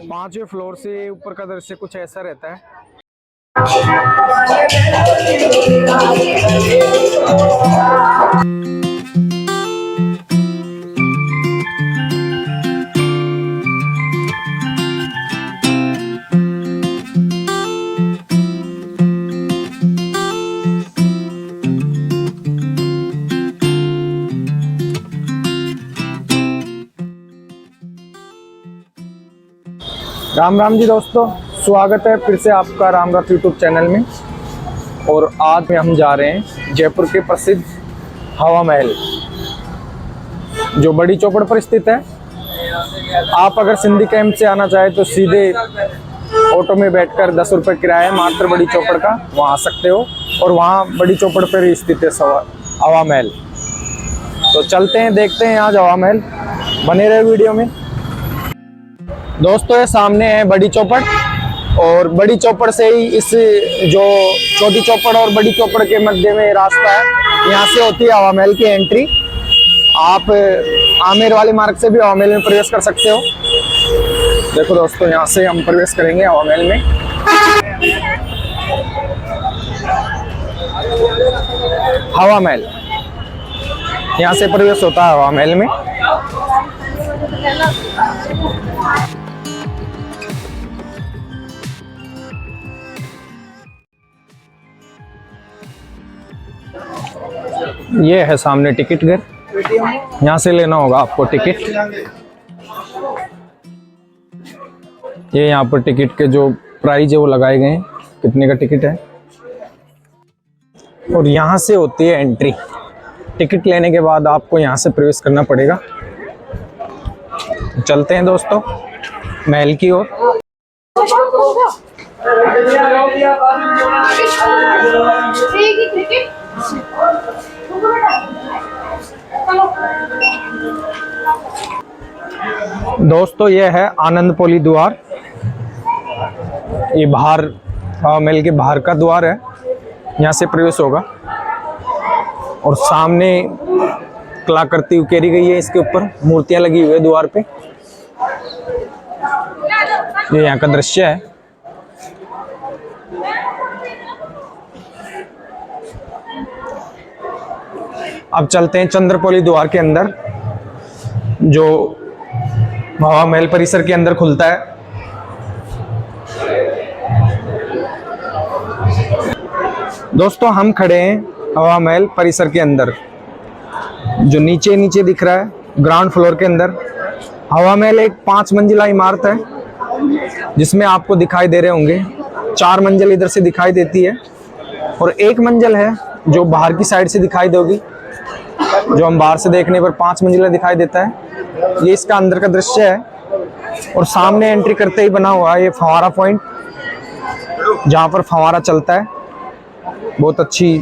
5वें फ्लोर से ऊपर का दृश्य कुछ ऐसा रहता है। राम राम जी दोस्तों, स्वागत है फिर से आपका राम रथ यूट्यूब चैनल में। और आज में हम जा रहे हैं जयपुर के प्रसिद्ध हवा महल, जो बड़ी चौपड़ पर स्थित है। आप अगर सिंधी कैंप से आना चाहे तो सीधे ऑटो में बैठकर 10 रुपये किराया है मात्र बड़ी चौपड़ का, वहाँ आ सकते हो। और वहाँ बड़ी चौपड़ पर ही स्थित है हवा महल। तो चलते हैं, देखते हैं आज हवा महल। बने रहे वीडियो में दोस्तों। ये सामने है बड़ी चौपड़, और बड़ी चौपड़ से ही इस जो छोटी चौपड़ और बड़ी चौपड़ के मध्य में रास्ता है, यहाँ से होती है हवा महल की एंट्री। आप आमेर वाले मार्ग से भी हवा महल में प्रवेश कर सकते हो। देखो दोस्तों, यहाँ से हम प्रवेश करेंगे हवा महल में। हवा महल, यहाँ से प्रवेश होता है हवा महल में। ये है सामने टिकट घर, यहाँ से लेना होगा आपको टिकट। ये यहाँ पर टिकट के जो प्राइस है वो लगाए गए हैं, कितने का टिकट है। और यहाँ से होती है एंट्री। टिकट लेने के बाद आपको यहाँ से प्रवेश करना पड़ेगा। चलते हैं दोस्तों महल की ओर। दोस्तों ये है आनंदपोली द्वार। ये बाहर हवा महल के बाहर का द्वार है, यहाँ से प्रवेश होगा। और सामने कलाकृति उकेरी गई है, इसके ऊपर मूर्तियां लगी हुई है द्वार पे। ये यहाँ का दृश्य है। अब चलते हैं चंद्रपोली द्वार के अंदर, जो हवा महल परिसर के अंदर खुलता है। दोस्तों हम खड़े हैं हवा महल परिसर के अंदर, जो नीचे नीचे दिख रहा है ग्राउंड फ्लोर के अंदर। हवा महल एक 5 मंजिला इमारत है, जिसमें आपको दिखाई दे रहे होंगे 4 मंजिल इधर से दिखाई देती है, और 1 मंजिल है जो बाहर की साइड से दिखाई देगी, जो हम बाहर से देखने पर 5 मंजिला दिखाई देता है। ये इसका अंदर का दृश्य है। और सामने एंट्री करते ही बना हुआ है ये फव्वारा पॉइंट, जहाँ पर फव्वारा चलता है। बहुत अच्छी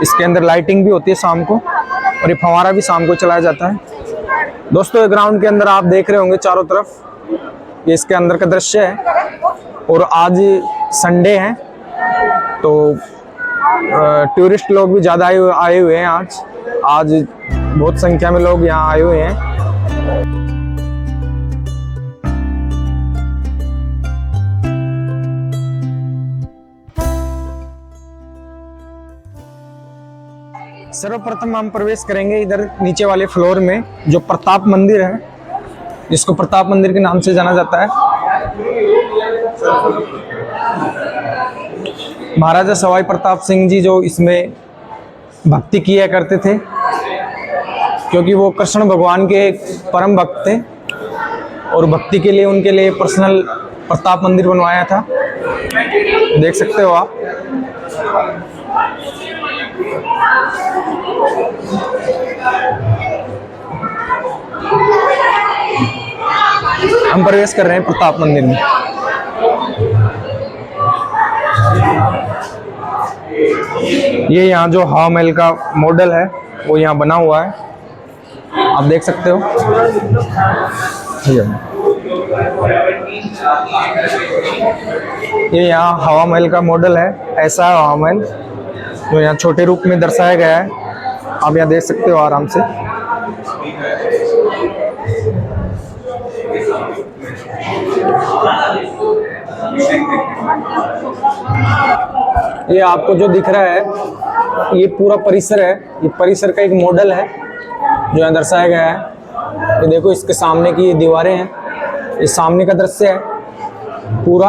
इसके अंदर लाइटिंग भी होती है शाम को, और ये फव्वारा भी शाम को चलाया जाता है। दोस्तों ग्राउंड के अंदर आप देख रहे होंगे चारों तरफ, ये इसके अंदर का दृश्य है। और आज संडे है, तो टूरिस्ट लोग भी ज़्यादा आए हुए हैं। आज बहुत संख्या में लोग यहाँ आए हुए हैं। सर्वप्रथम हम प्रवेश करेंगे इधर नीचे वाले फ्लोर में, जो प्रताप मंदिर है, जिसको प्रताप मंदिर के नाम से जाना जाता है। महाराजा सवाई प्रताप सिंह जी जो इसमें भक्ति किया करते थे, क्योंकि वो कृष्ण भगवान के परम भक्त थे, और भक्ति के लिए उनके लिए पर्सनल प्रताप मंदिर बनवाया था। देख सकते हो आप। हम प्रवेश कर रहे हैं प्रताप मंदिर में। ये यहाँ जो हवा महल का मॉडल है वो यहाँ बना हुआ है, आप देख सकते हो। ये यहाँ हवा महल का मॉडल है, ऐसा है हवा महल, जो यहाँ छोटे रूप में दर्शाया गया है। आप यहाँ देख सकते हो आराम से। ये आपको जो दिख रहा है ये पूरा परिसर है। ये परिसर का एक मॉडल है जो यहाँ दर्शाया गया है। ये देखो इसके सामने की ये दीवारें हैं, ये सामने का दृश्य है पूरा।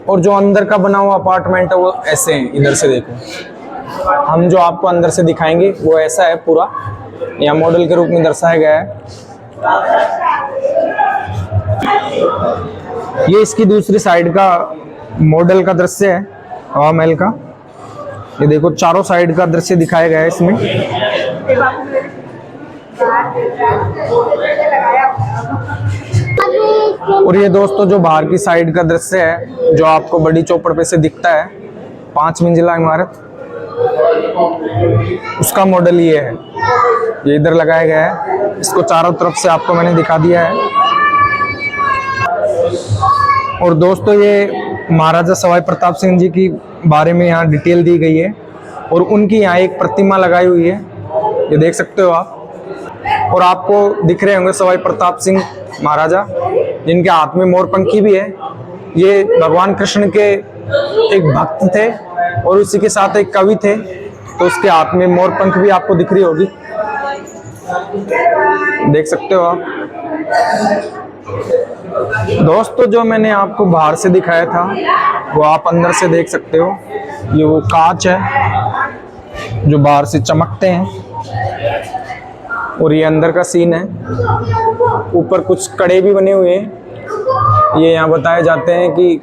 और जो अंदर का बना हुआ अपार्टमेंट है वो ऐसे है, इधर से देखो। हम जो आपको अंदर से दिखाएंगे वो ऐसा है पूरा, यहाँ मॉडल के रूप में दर्शाया गया है। ये इसकी दूसरी साइड का मॉडल का दृश्य है हवा महल का। ये देखो चारों साइड का दृश्य दिखाया गया है इसमें। और ये दोस्तों जो बाहर की साइड का दृश्य है जो आपको बड़ी चौपड़ पे से दिखता है, 5 मंजिला इमारत, उसका मॉडल ये है। ये इधर लगाया गया है, इसको चारों तरफ से आपको मैंने दिखा दिया है। और दोस्तों ये महाराजा सवाई प्रताप सिंह जी की बारे में यहाँ डिटेल दी गई है और उनकी यहाँ एक प्रतिमा लगाई हुई है, ये देख सकते हो आप। और आपको दिख रहे होंगे सवाई प्रताप सिंह महाराजा, जिनके हाथ में मोरपंखी भी है। ये भगवान कृष्ण के एक भक्त थे और उसी के साथ एक कवि थे, तो उसके हाथ में मोरपंख भी आपको दिख रही होगी, देख सकते हो आप। दोस्तों जो मैंने आपको बाहर से दिखाया था वो आप अंदर से देख सकते हो। ये वो कांच है जो बाहर से चमकते हैं और ये अंदर का सीन है। ऊपर कुछ कड़े भी बने हुए हैं, ये यहाँ बताए जाते हैं कि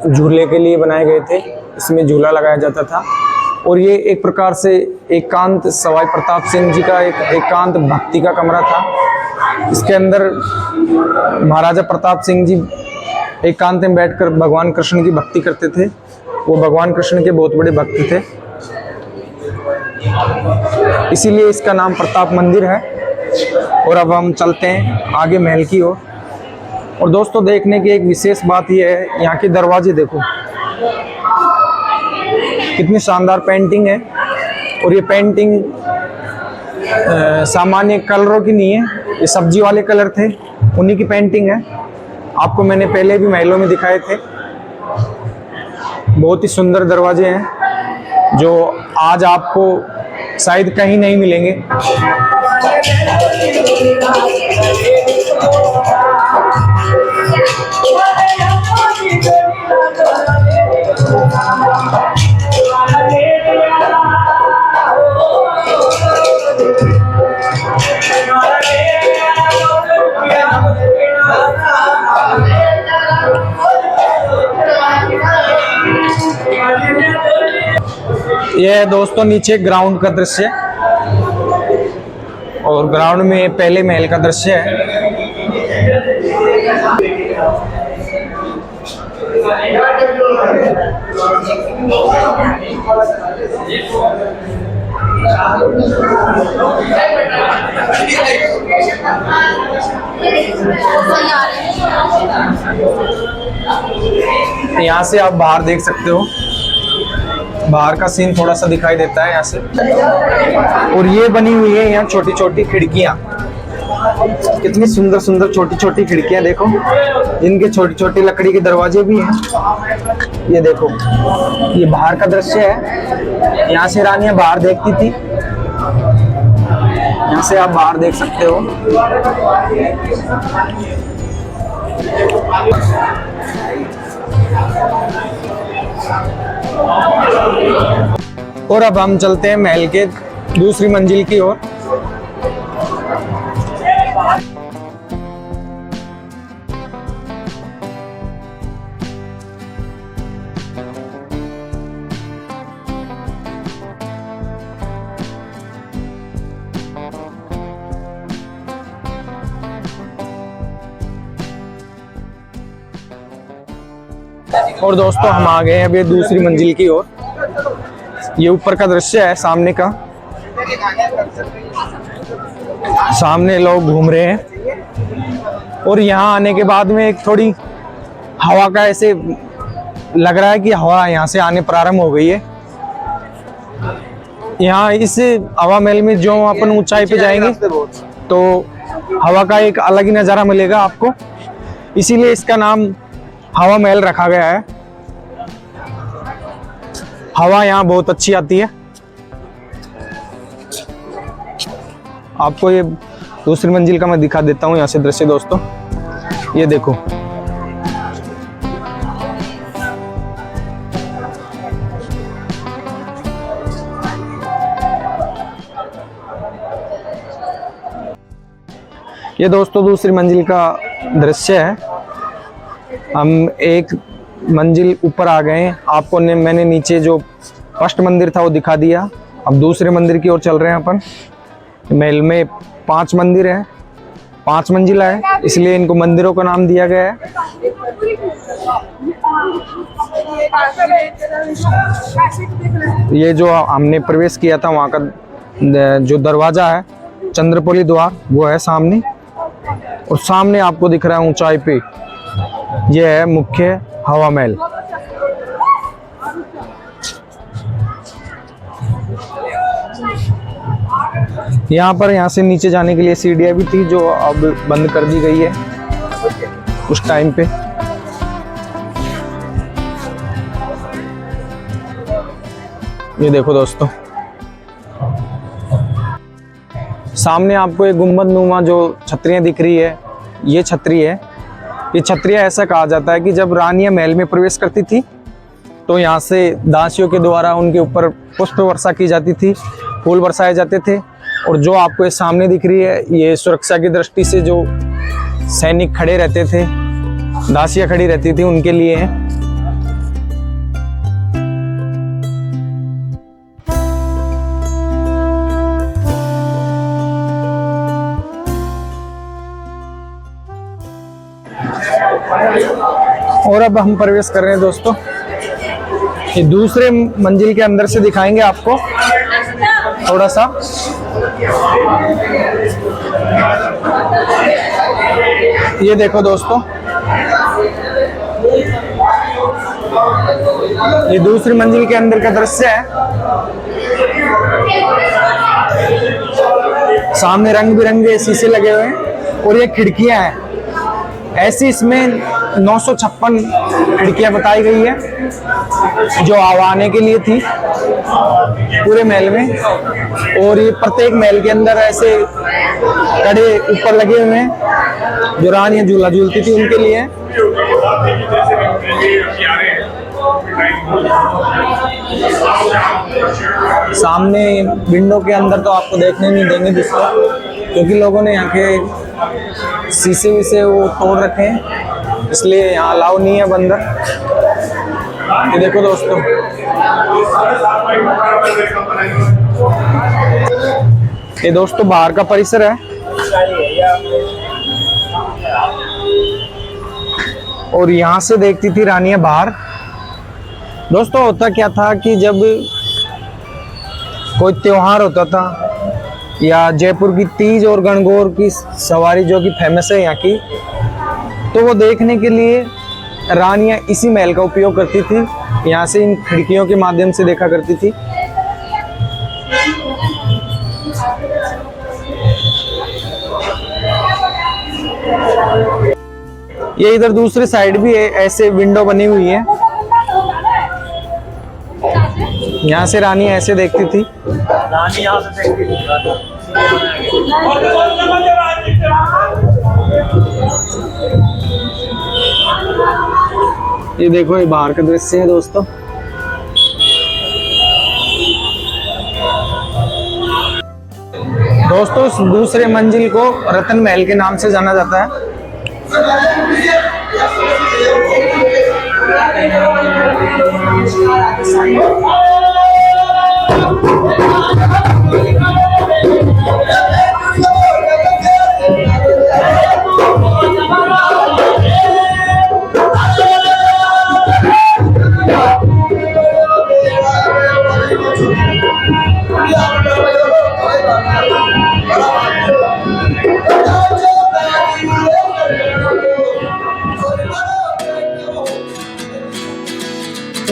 झूले के लिए बनाए गए थे, इसमें झूला लगाया जाता था। और ये एक प्रकार से एकांत सवाई प्रताप सिंह जी का एक एकांत भक्ति का कमरा था। इसके अंदर महाराजा प्रताप सिंह जी एकांत में बैठकर भगवान कृष्ण की भक्ति करते थे। वो भगवान कृष्ण के बहुत बड़े भक्त थे, इसीलिए इसका नाम प्रताप मंदिर है। और अब हम चलते हैं आगे महल की ओर। और दोस्तों देखने की एक विशेष बात यह है, यहाँ के दरवाजे देखो कितनी शानदार पेंटिंग है। और ये पेंटिंग सामान्य कलरों की नहीं है, ये सब्जी वाले कलर थे, उन्हीं की पेंटिंग है। आपको मैंने पहले भी महलों में दिखाए थे। बहुत ही सुंदर दरवाजे हैं जो आज आपको शायद कहीं नहीं मिलेंगे। यह है दोस्तों नीचे ग्राउंड का दृश्य और ग्राउंड में पहले महल का दृश्य है। यहाँ से आप बाहर देख सकते हो, बाहर का सीन थोड़ा सा दिखाई देता है यहाँ से। और ये बनी हुई है यहाँ छोटी छोटी खिड़कियाँ, कितनी सुंदर सुंदर छोटी छोटी खिड़कियाँ देखो, इनके छोटी छोटी लकड़ी के दरवाजे भी हैं। ये देखो ये बाहर का दृश्य है, यहाँ से रानियां बाहर देखती थी, यहाँ से आप बाहर देख सकते हो। और अब हम चलते हैं महल के दूसरी मंजिल की ओर। और दोस्तों हम आ गए हैं अभी दूसरी मंजिल की ओर। ये ऊपर का दृश्य है सामने का, सामने लोग घूम रहे हैं। और यहाँ आने के बाद में एक थोड़ी हवा का ऐसे लग रहा है कि हवा यहाँ से आने प्रारंभ हो गई है। यहाँ इस हवा महल में जो अपन ऊंचाई पे जाएंगे तो हवा का एक अलग ही नज़ारा मिलेगा आपको। इसीलिए इसका नाम हवा महल रखा गया है। हवा यहाँ बहुत अच्छी आती है। आपको ये दूसरी मंजिल का मैं दिखा देता हूँ यहाँ से दृश्य दोस्तों। ये देखो, ये दोस्तों दूसरी मंजिल का दृश्य है। हम एक मंजिल ऊपर आ गए हैं। आपको मैंने नीचे जो फर्स्ट मंदिर था वो दिखा दिया। अब दूसरे मंदिर की ओर चल रहे हैं अपन। महल में 5 मंदिर है, 5 मंजिला है, इसलिए इनको मंदिरों का नाम दिया गया है। ये जो हमने प्रवेश किया था वहाँ का जो दरवाजा है, चंद्रपोली द्वार, वो है सामने। और सामने आपको दिख रहा है ऊंचाई पे, ये है मुख्य हवा महल। यहाँ से नीचे जाने के लिए सीढ़ियाँ भी थी, जो अब बंद कर दी गई है उस टाइम पे। ये देखो दोस्तों, सामने आपको एक गुंबद नुमा जो छतरियां दिख रही है, ये छतरी है। ये छतरियां ऐसा कहा जाता है कि जब रानियां महल में प्रवेश करती थी तो यहाँ से दासियों के द्वारा उनके ऊपर पुष्प वर्षा की जाती थी, फूल बरसाए जाते थे। और जो आपको ये सामने दिख रही है, ये सुरक्षा की दृष्टि से जो सैनिक खड़े रहते थे, दासियां खड़ी रहती थी, उनके लिए है। और अब हम प्रवेश कर रहे हैं दोस्तों। ये दूसरे मंजिल के अंदर से दिखाएंगे आपको थोड़ा सा। ये देखो दोस्तों, ये दूसरी मंजिल के अंदर का दृश्य है। सामने रंग बिरंगे शीशे लगे हुए हैं और ये खिड़कियां हैं। ऐसी इसमें 956 खिड़कियां बताई गई है जो आवाने के लिए थी पूरे महल में। और ये प्रत्येक महल के अंदर ऐसे कड़े ऊपर लगे हुए हैं जो रानियां झूला झूलती थी उनके लिए। सामने विंडो के अंदर तो आपको देखने नहीं देंगे दोस्तों, क्योंकि लोगों ने यहाँ के शीशे विसे वो तोड़ रखे हैं, इसलिए यहाँ अलाउ नहीं है बंदर। ये देखो दोस्तों, ये दोस्तों बाहर का परिसर है। और यहाँ से देखती थी रानियां बाहर। दोस्तों होता क्या था कि जब कोई त्योहार होता था या जयपुर की तीज और गणगौर की सवारी जो कि फेमस है यहाँ की, तो वो देखने के लिए रानियां इसी महल का उपयोग करती थी। यहाँ से इन खिड़कियों के माध्यम से देखा करती थी। ये इधर दूसरी साइड भी है, ऐसे विंडो बनी हुई है। यहाँ से रानी ऐसे देखती थी। रानी यहाँ से देखती थी। ये देखो, ये बाहर का दृश्य है दोस्तों। दोस्तों इस दूसरे मंजिल को रतन महल के नाम से जाना जाता है।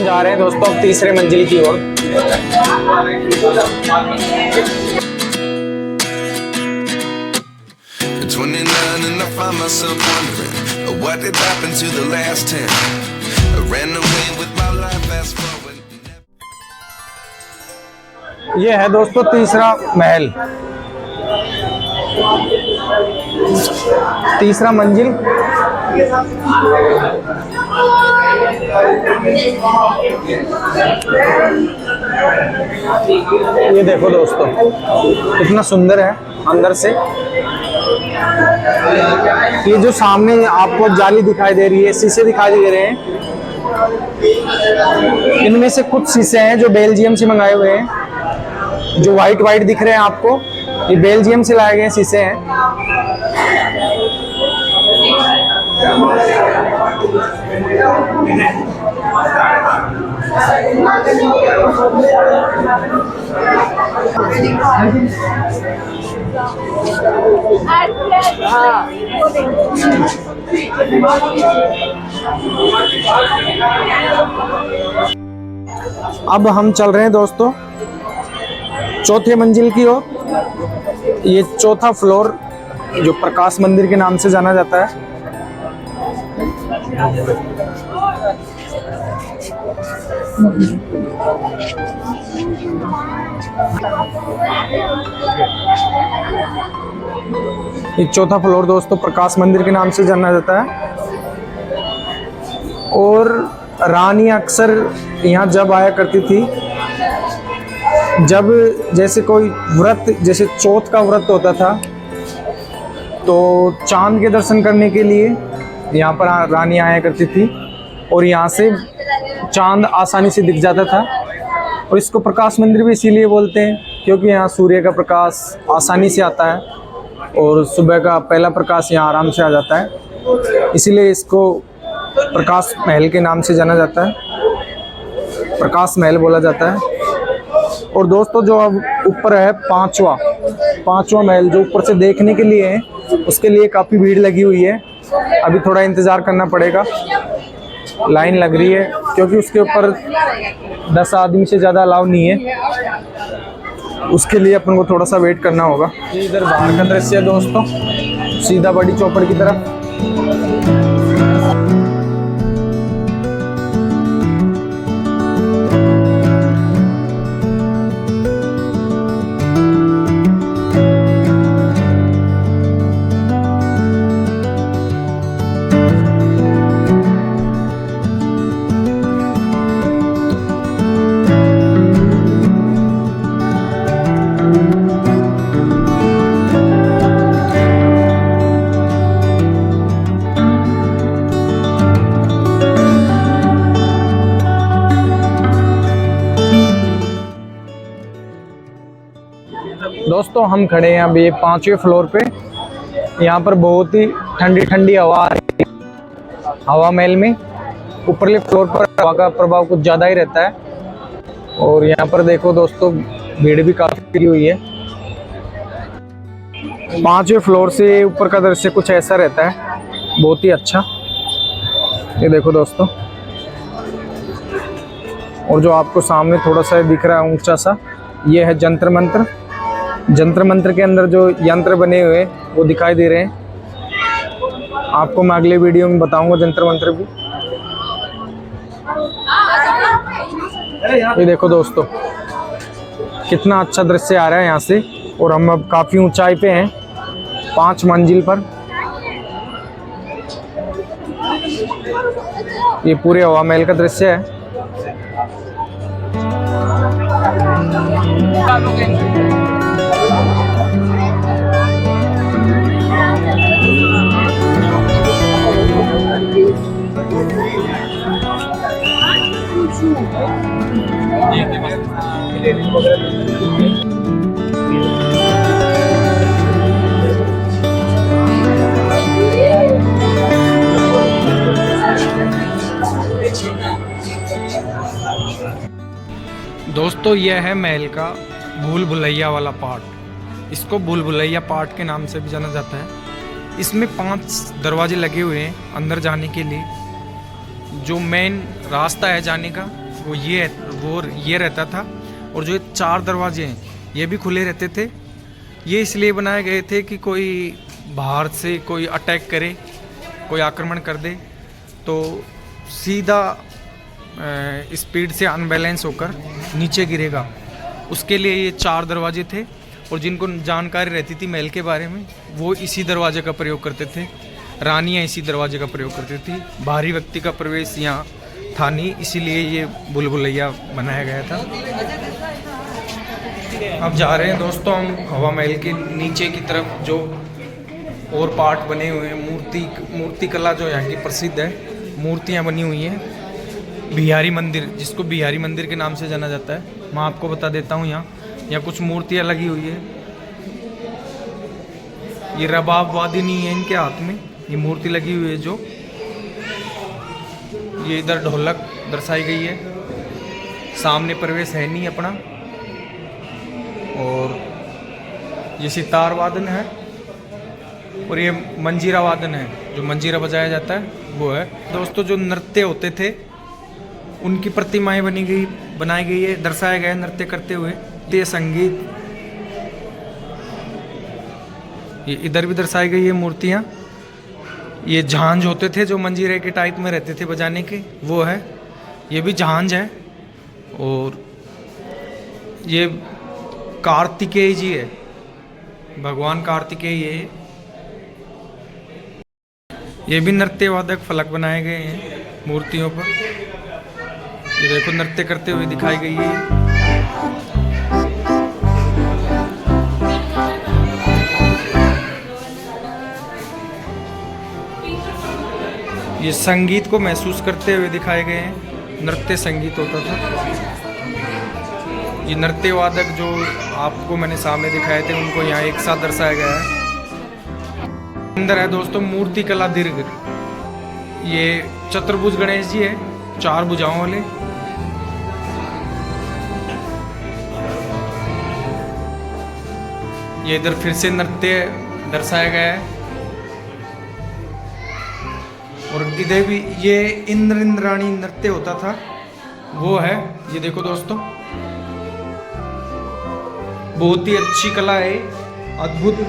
जा रहे हैं दोस्तों अब तीसरे मंजिल की ओर। What did happen to the last 10? I ran away with my life, fast forward. ये है दोस्तों तीसरा महल, तीसरा मंजिल। ये देखो दोस्तों कितना सुंदर है अंदर से। ये जो सामने आपको जाली दिखाई दे रही है, शीशे दिखाई दे रहे हैं, इनमें से कुछ शीशे हैं जो बेल्जियम से मंगाए हुए हैं। जो वाइट वाइट दिख रहे हैं आपको, ये बेल्जियम से लाए गए शीशे हैं। अब हम चल रहे हैं दोस्तों चौथे मंजिल की ओर। ये चौथा फ्लोर जो प्रकाश मंदिर के नाम से जाना जाता है। ये चौथा फ्लोर दोस्तों प्रकाश मंदिर के नाम से जाना जाता है। और रानी अक्सर यहाँ जब आया करती थी, जब जैसे कोई व्रत, जैसे चौथ का व्रत होता था, तो चांद के दर्शन करने के लिए यहाँ पर रानी आया करती थी। और यहाँ से चांद आसानी से दिख जाता था। और इसको प्रकाश मंदिर भी इसीलिए बोलते हैं क्योंकि यहाँ सूर्य का प्रकाश आसानी से आता है और सुबह का पहला प्रकाश यहाँ आराम से आ जाता है, इसीलिए इसको प्रकाश महल के नाम से जाना जाता है, प्रकाश महल बोला जाता है। और दोस्तों जो अब ऊपर है पांचवा महल, जो ऊपर से देखने के लिए है, उसके लिए काफ़ी भीड़ लगी हुई है। अभी थोड़ा इंतज़ार करना पड़ेगा, लाइन लग रही है क्योंकि उसके ऊपर 10 आदमी से ज़्यादा अलाउ नहीं है, उसके लिए अपन को थोड़ा सा वेट करना होगा। इधर बाहर का दृश्य है दोस्तों, सीधा बड़ी चौपड़ की तरफ। दोस्तों हम खड़े हैं अभी 5वें फ्लोर पे। यहाँ पर बहुत ही ठंडी ठंडी हवा आ रही है हवा महल में। ऊपरले फ्लोर पर हवा का प्रभाव कुछ ज़्यादा ही रहता है। और यहाँ पर देखो दोस्तों भीड़ भी काफ़ी लगी हुई है। 5वें फ्लोर से ऊपर का दृश्य कुछ ऐसा रहता है, बहुत ही अच्छा। ये देखो दोस्तों, और जो आपको सामने थोड़ा सा दिख रहा है ऊंचा सा, ये है जंतर मंत्र। जंतर मंत्र के अंदर जो यंत्र बने हुए वो दिखाई दे रहे हैं। आपको मैं अगले वीडियो में बताऊंगा जंतर मंत्र भी। ये देखो दोस्तों कितना अच्छा दृश्य आ रहा है यहाँ से। और हम अब काफ़ी ऊंचाई पे हैं, 5 मंजिल पर। ये पूरे हवा महल का दृश्य है। दोस्तों यह है महल का भूल भुलैया वाला पार्ट। इसको भूल भुलैया पार्ट के नाम से भी जाना जाता है। इसमें 5 दरवाजे लगे हुए हैं अंदर जाने के लिए। जो मेन रास्ता है जाने का वो ये रहता था। और जो 4 दरवाजे हैं ये भी खुले रहते थे। ये इसलिए बनाए गए थे कि कोई बाहर से कोई अटैक करे, कोई आक्रमण कर दे तो सीधा स्पीड से अनबैलेंस होकर नीचे गिरेगा। उसके लिए ये 4 दरवाजे थे और जिनको जानकारी रहती थी महल के बारे में वो इसी दरवाजे का प्रयोग करते थे। रानियाँ इसी दरवाजे का प्रयोग करती थी। बाहरी व्यक्ति का प्रवेश यहाँ था नहीं, इसीलिए ये भूल-भुलैया बनाया गया था। अब जा रहे हैं दोस्तों हम हवा महल के नीचे की तरफ, जो और पार्ट बने हुए हैं। मूर्ति कला जो यहाँ की प्रसिद्ध है, मूर्तियाँ बनी हुई हैं। बिहारी मंदिर, जिसको बिहारी मंदिर के नाम से जाना जाता है, मैं आपको बता देता हूँ। यहाँ कुछ मूर्तियाँ लगी हुई है। ये रबाब वादिनी है इनके हाथ में, ये मूर्ति लगी हुई है जो। ये इधर ढोलक दर्शाई गई है। सामने प्रवेश है नहीं अपना। और ये सितार वादन है और ये मंजीरा वादन है, जो मंजीरा बजाया जाता है वो है। दोस्तों जो नृत्य होते थे उनकी प्रतिमाएं बनाई गई है, दर्शाया गया है नृत्य करते हुए। ये संगीत, ये इधर भी दर्शाई गई है मूर्तियाँ। ये झांझ होते थे जो मंजीरे के टाइप में रहते थे बजाने के, वो है। ये भी झांझ है। और ये कार्तिकेय जी है, भगवान कार्तिकेय। ये भी नृत्य वादक फलक बनाए गए हैं मूर्तियों पर। ये देखो नृत्य करते हुए दिखाई गई है। ये संगीत को महसूस करते हुए दिखाए गए हैं। नृत्य संगीत होता था। ये नृत्य वादक जो आपको मैंने सामने दिखाए थे उनको यहाँ एक साथ दर्शाया गया है। अंदर है दोस्तों मूर्ति कला दीर्घ। ये चतुर्भुज गणेश जी है, 4 भुजाओं वाले। ये इधर फिर से नृत्य दर्शाया गया है। और इधर भी ये इंद्राणी नृत्य होता था, वो है। ये देखो दोस्तों, बहुत ही अच्छी कला है, अद्भुत।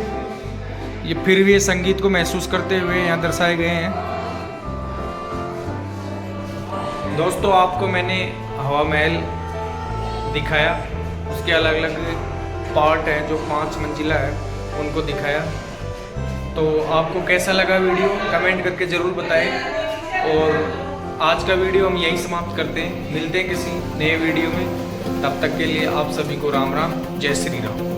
ये फिर भी ये संगीत को महसूस करते हुए यहाँ दर्शाए गए हैं। दोस्तों आपको मैंने हवा महल दिखाया, उसके अलग अलग पार्ट हैं जो 5 मंजिला है उनको दिखाया। तो आपको कैसा लगा वीडियो कमेंट करके ज़रूर बताएं। और आज का वीडियो हम यहीं समाप्त करते हैं। मिलते हैं किसी नए वीडियो में। तब तक के लिए आप सभी को राम राम, जय श्री राम।